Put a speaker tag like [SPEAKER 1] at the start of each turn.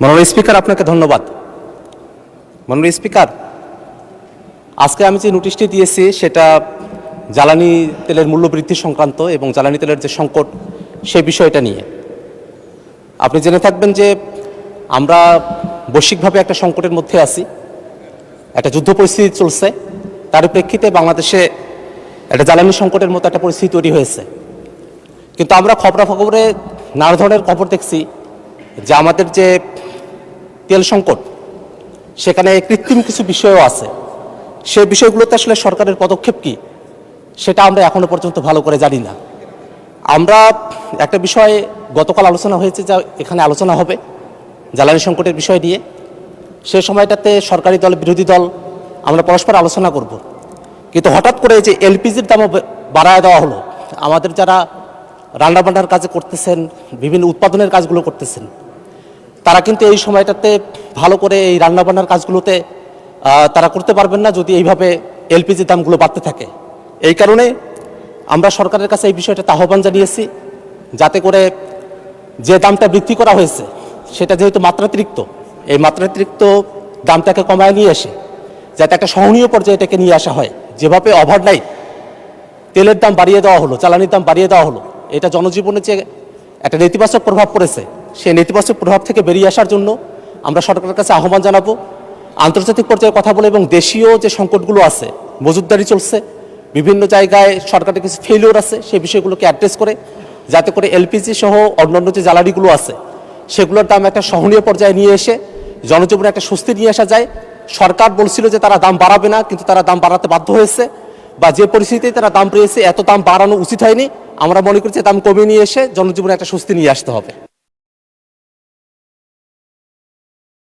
[SPEAKER 1] মাননীয় স্পিকার, আপনাকে ধন্যবাদ। মাননীয় স্পিকার, আজকে আমি যে নোটিশটি দিয়েছি সেটা জ্বালানি তেলের মূল্য বৃদ্ধি সংক্রান্ত এবং জ্বালানি তেলের যে সংকট সেই বিষয়টা নিয়ে। আপনি জেনে থাকবেন যে আমরা বৈশ্বিকভাবে একটা সংকটের মধ্যে আছি, একটা যুদ্ধ পরিস্থিতি চলছে। তার প্রেক্ষিতে বাংলাদেশে একটা জ্বালানি সংকটের মতো একটা পরিস্থিতি তৈরি হয়েছে। কিন্তু আমরা খবরাখবরে নানা ধরনের খবর দেখছি যে আমাদের যে তেল সংকট, সেখানে কৃত্রিম কিছু বিষয়ও আছে। সেই বিষয়গুলোতে আসলে সরকারের পদক্ষেপ কি সেটা আমরা এখনো পর্যন্ত ভালো করে জানি না। আমরা একটা বিষয়ে গতকাল আলোচনা হয়েছে, যা এখানে আলোচনা হবে জ্বালানি সংকটের বিষয় নিয়ে। সেই সময়টাতে সরকারি দল বিরোধী দল আমরা পরস্পর আলোচনা করব, কিন্তু হঠাৎ করে যে এলপিজির দামও বাড়ায় দেওয়া হলো। আমাদের যারা রান্নাবান্নার কাজে করতেছেন, বিভিন্ন উৎপাদনের কাজগুলো করতেছেন, তারা কিন্তু এই সময়টাতে ভালো করে এই রান্নাবান্নার কাজগুলোতে তারা করতে পারবেন না যদি এইভাবে এলপিজির দামগুলো বাড়তে থাকে। এই কারণে আমরা সরকারের কাছে এই বিষয়টাতে আহ্বান জানিয়েছি, যাতে করে যে দামটা বৃদ্ধি করা হয়েছে সেটা যেহেতু মাত্রাতিরিক্ত, এই মাত্রাতিরিক্ত দামটাকে কমায় নিয়ে এসে যাতে একটা সহনীয় পর্যায়ে এটাকে নিয়ে আসা হয়। যেভাবে ওভারনাইট তেলের দাম বাড়িয়ে দেওয়া হলো, জ্বালানির দাম বাড়িয়ে দেওয়া হলো, এটা জনজীবনে যে একটা নেতিবাচক প্রভাব পড়েছে, সেই নেতিবাচক প্রভাব থেকে বেরিয়ে আসার জন্য আমরা সরকারের কাছে আহ্বান জানাবো। আন্তর্জাতিক পর্যায়ে কথা বলে এবং দেশীয় যে সংকটগুলো আছে, মজুতদারি চলছে, বিভিন্ন জায়গায় সরকারের কিছু ফেলিওর আছে, সেই বিষয়গুলোকে অ্যাড্রেস করে যাতে করে এলপিজি সহ অন্যান্য যে জ্বালানিগুলো আছে সেগুলোর দাম একটা সহনীয় পর্যায়ে নিয়ে এসে জনজীবনে একটা স্বস্তি নিয়ে আসা যায়। সরকার বলছিল যে তারা দাম বাড়াবে না, কিন্তু তারা দাম বাড়াতে বাধ্য হয়েছে, বা যে পরিস্থিতিতে তারা দাম পেয়েছে এত দাম বাড়ানো উচিত হয়নি। আমরা মনে করি যে দাম কমিয়ে নিয়ে এসে জনজীবনে একটা স্বস্তি নিয়ে আসতে হবে।